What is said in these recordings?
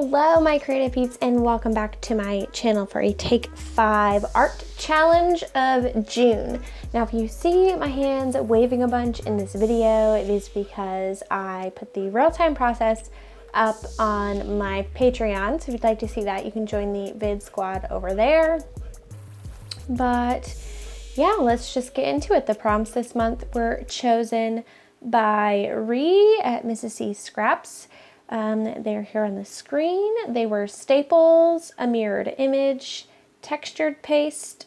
Hello my creative peeps, and welcome back to my channel for a Take 5 Art Challenge of June. Now if you see my hands waving a bunch in this video, it is because I put the real-time process up on my Patreon. So if you'd like to see that, you can join the vid squad over there. But yeah, let's just get into it. The prompts this month were chosen by Ree at mrscscraps. They're here on the screen. They were staples, a mirrored image, textured paste,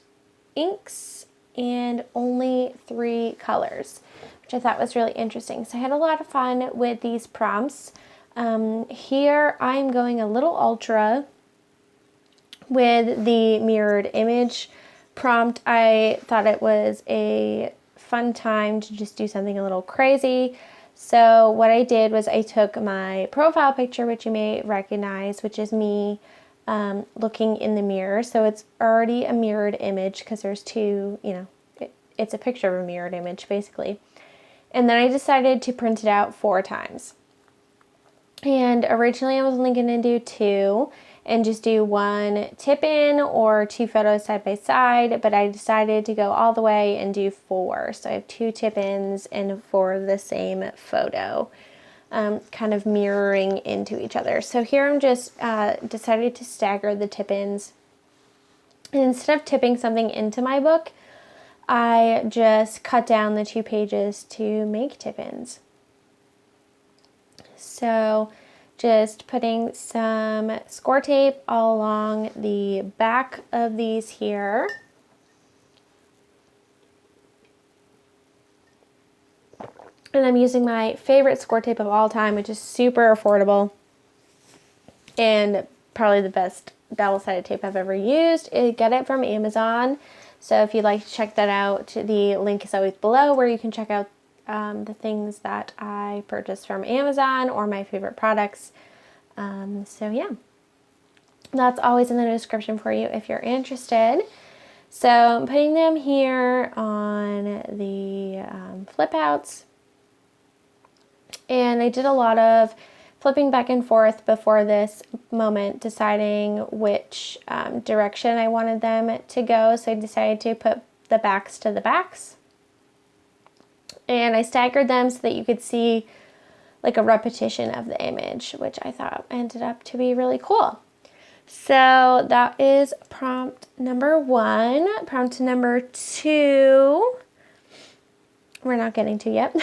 inks, and only 3 colors, which I thought was really interesting. So I had a lot of fun with these prompts. Here I'm going a little ultra with the mirrored image prompt. I thought it was a fun time to just do something a little crazy. So what I did was I took my profile picture, which you may recognize, which is me looking in the mirror. So it's already a mirrored image because there's two, it's a picture of a mirrored image basically. And then I decided to print it out 4 times. And originally I was only going to do 2 and just do 1 tip-in or 2 photos side by side, but I decided to go all the way and do 4. So I have 2 tip-ins and 4 of the same photo, kind of mirroring into each other. So here I'm just decided to stagger the tip-ins. And instead of tipping something into my book, I just cut down the 2 pages to make tip-ins. So just putting some score tape all along the back of these here. And I'm using my favorite score tape of all time, which is super affordable and probably the best double-sided tape I've ever used. I get it from Amazon. So if you'd like to check that out, the link is always below where you can check out the things that I purchased from Amazon or my favorite products. So yeah, that's always in the description for you if you're interested. So I'm putting them here on the flip outs, and I did a lot of flipping back and forth before this moment, deciding which direction I wanted them to go. So I decided to put the backs to the backs. And I staggered them so that you could see like a repetition of the image, which I thought ended up to be really cool. So that is prompt number 1. Prompt number 2, we're not getting to yet.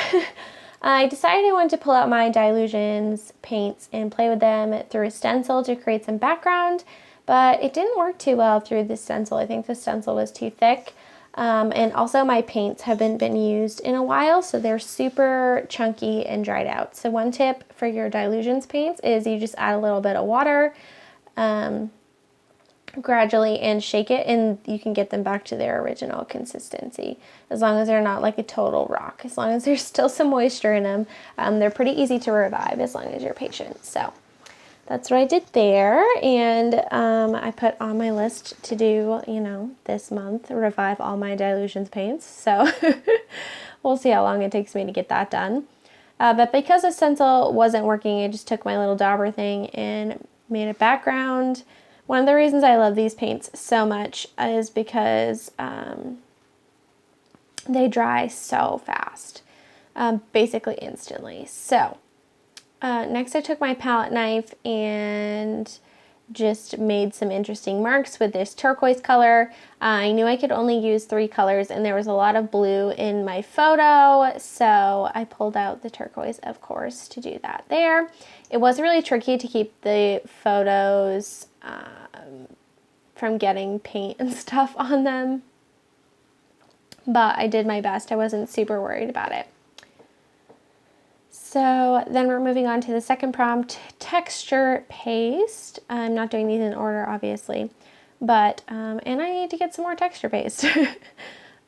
I decided I wanted to pull out my Dylusions paints and play with them through a stencil to create some background, but it didn't work too well through the stencil. I think the stencil was too thick. And also my paints haven't been used in a while, so they're super chunky and dried out. So one tip for your Dylusions paints is you just add a little bit of water gradually and shake it, and you can get them back to their original consistency, as long as they're not like a total rock. As long as there's still some moisture in them, they're pretty easy to revive as long as you're patient. So that's what I did there, and I put on my list to do, this month, revive all my Dylusions paints. So we'll see how long it takes me to get that done. But because the stencil wasn't working, I just took my little dauber thing and made a background. One of the reasons I love these paints so much is because they dry so fast, basically instantly. So next I took my palette knife and just made some interesting marks with this turquoise color. I knew I could only use 3 colors, and there was a lot of blue in my photo, so I pulled out the turquoise, of course, to do that there. It was really tricky to keep the photos from getting paint and stuff on them, but I did my best. I wasn't super worried about it. So then we're moving on to the second prompt, texture paste. I'm not doing these in order, obviously, but, and I need to get some more texture paste,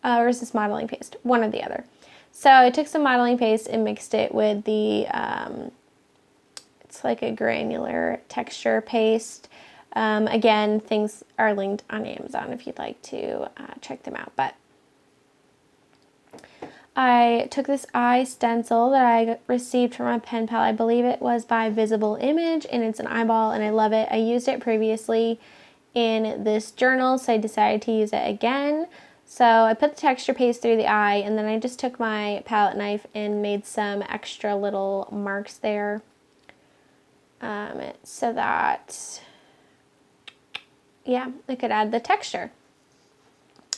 or is this modeling paste? One or the other. So I took some modeling paste and mixed it with the, it's like a granular texture paste. Again, things are linked on Amazon if you'd like to check them out, but I took this eye stencil that I received from a pen pal. I believe it was by Visible Image, and it's an eyeball, and I love it. I used it previously in this journal, so I decided to use it again. So I put the texture paste through the eye, and then I just took my palette knife and made some extra little marks there, so that, yeah, I could add the texture.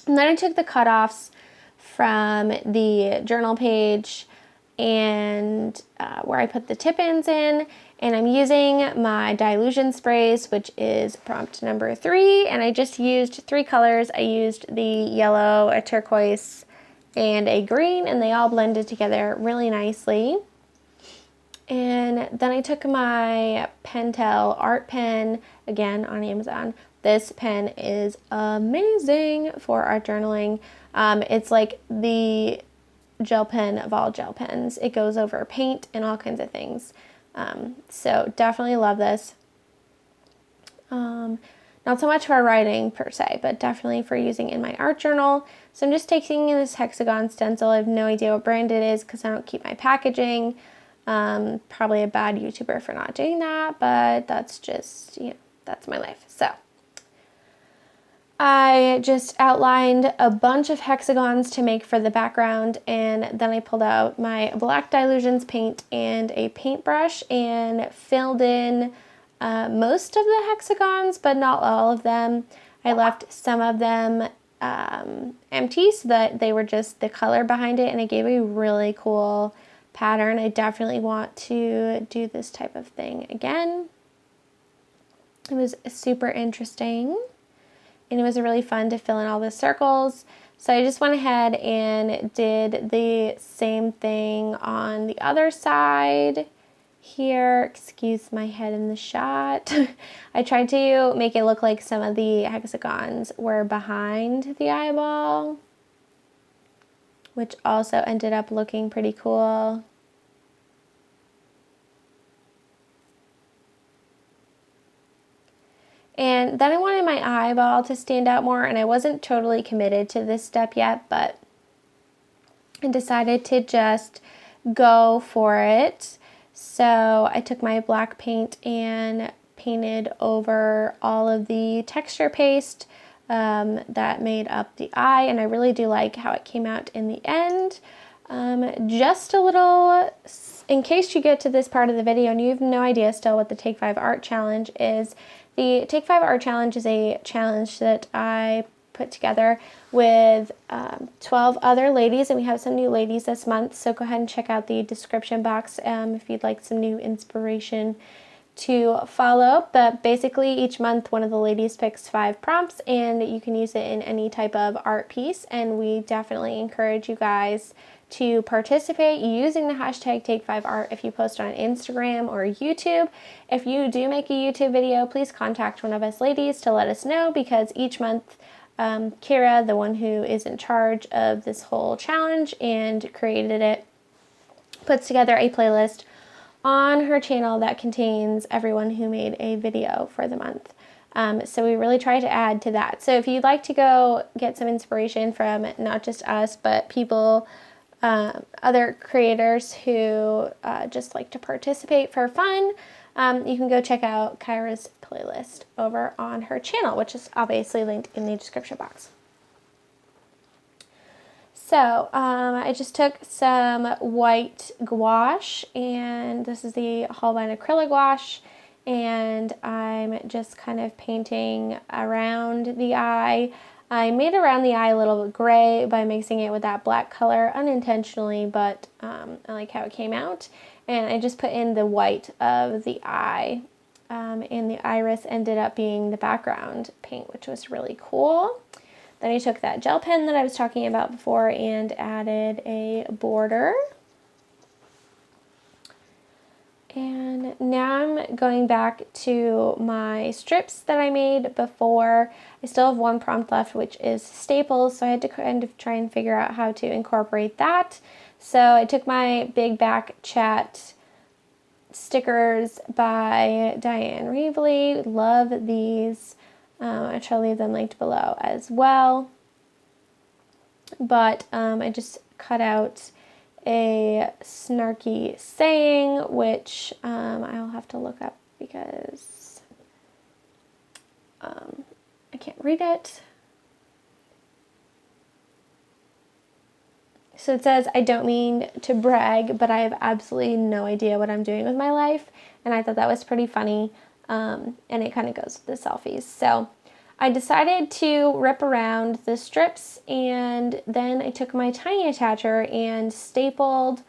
And then I took the cutoffs from the journal page and where I put the tip-ins in, and I'm using my dilution sprays, which is prompt number 3, and I just used 3 colors. I used the yellow, a turquoise, and a green, and they all blended together really nicely. And then I took my Pentel art pen, again on Amazon. This pen is amazing for art journaling. It's like the gel pen of all gel pens. It goes over paint and all kinds of things. So definitely love this. Not so much for writing per se, but definitely for using in my art journal. So I'm just taking this hexagon stencil. I have no idea what brand it is because I don't keep my packaging. Probably a bad YouTuber for not doing that, but that's just, that's my life. So I just outlined a bunch of hexagons to make for the background, and then I pulled out my black Dilutions paint and a paintbrush and filled in most of the hexagons, but not all of them. I left some of them empty so that they were just the color behind it, and it gave a really cool pattern. I definitely want to do this type of thing again. It was super interesting. And it was really fun to fill in all the circles. So I just went ahead and did the same thing on the other side here. Excuse my head in the shot. I tried to make it look like some of the hexagons were behind the eyeball, which also ended up looking pretty cool. And then I wanted my eyeball to stand out more, and I wasn't totally committed to this step yet, but I decided to just go for it. So I took my black paint and painted over all of the texture paste that made up the eye, and I really do like how it came out in the end. Just a little, in case you get to this part of the video and you have no idea still what the Take5Art challenge is, the Take5Art challenge is a challenge that I put together with 12 other ladies, and we have some new ladies this month, so go ahead and check out the description box if you'd like some new inspiration to follow. But basically each month one of the ladies picks 5 prompts, and you can use it in any type of art piece, and we definitely encourage you guys to participate using the hashtag Take5Art if you post on Instagram or YouTube. If you do make a YouTube video, please contact one of us ladies to let us know, because each month Kira, the one who is in charge of this whole challenge and created it, puts together a playlist on her channel that contains everyone who made a video for the month. So we really try to add to that. So if you'd like to go get some inspiration from not just us, but people, other creators who just like to participate for fun, you can go check out Kyra's playlist over on her channel, which is obviously linked in the description box. So I just took some white gouache, and this is the Holbein acrylic gouache, and I'm just kind of painting around the eye. I made around the eye a little bit gray by mixing it with that black color unintentionally, but I like how it came out. And I just put in the white of the eye, and the iris ended up being the background paint, which was really cool. Then I took that gel pen that I was talking about before and added a border. And now I'm going back to my strips that I made before. I still have one prompt left, which is staples, so I had to kind of try and figure out how to incorporate that. So I took my Big Back Chat stickers by Diane Reevely. Love these. I try to leave them linked below as well. But I just cut out a snarky saying, which I'll have to look up because I can't read it. So it says, I don't mean to brag, but I have absolutely no idea what I'm doing with my life. And I thought that was pretty funny. And it kind of goes with the selfies. So I decided to rip around the strips, and then I took my tiny attacher and stapled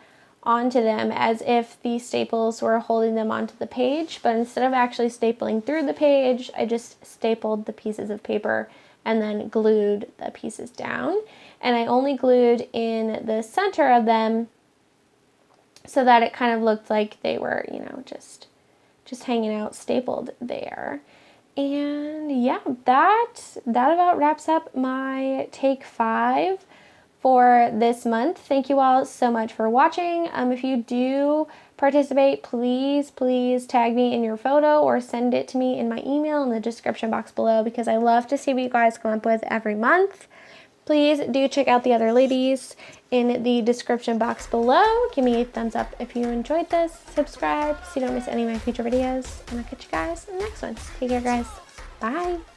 onto them as if the staples were holding them onto the page. But instead of actually stapling through the page, I just stapled the pieces of paper and then glued the pieces down. And I only glued in the center of them so that it kind of looked like they were, you know, just hanging out stapled there. And yeah, that about wraps up my Take 5 for this month. Thank you all so much for watching. If you do participate, please tag me in your photo or send it to me in my email in the description box below, because I love to see what you guys come up with every month. Please do check out the other ladies in the description box below. Give me a thumbs up if you enjoyed this. Subscribe so you don't miss any of my future videos. And I'll catch you guys in the next one. Take care, guys. Bye.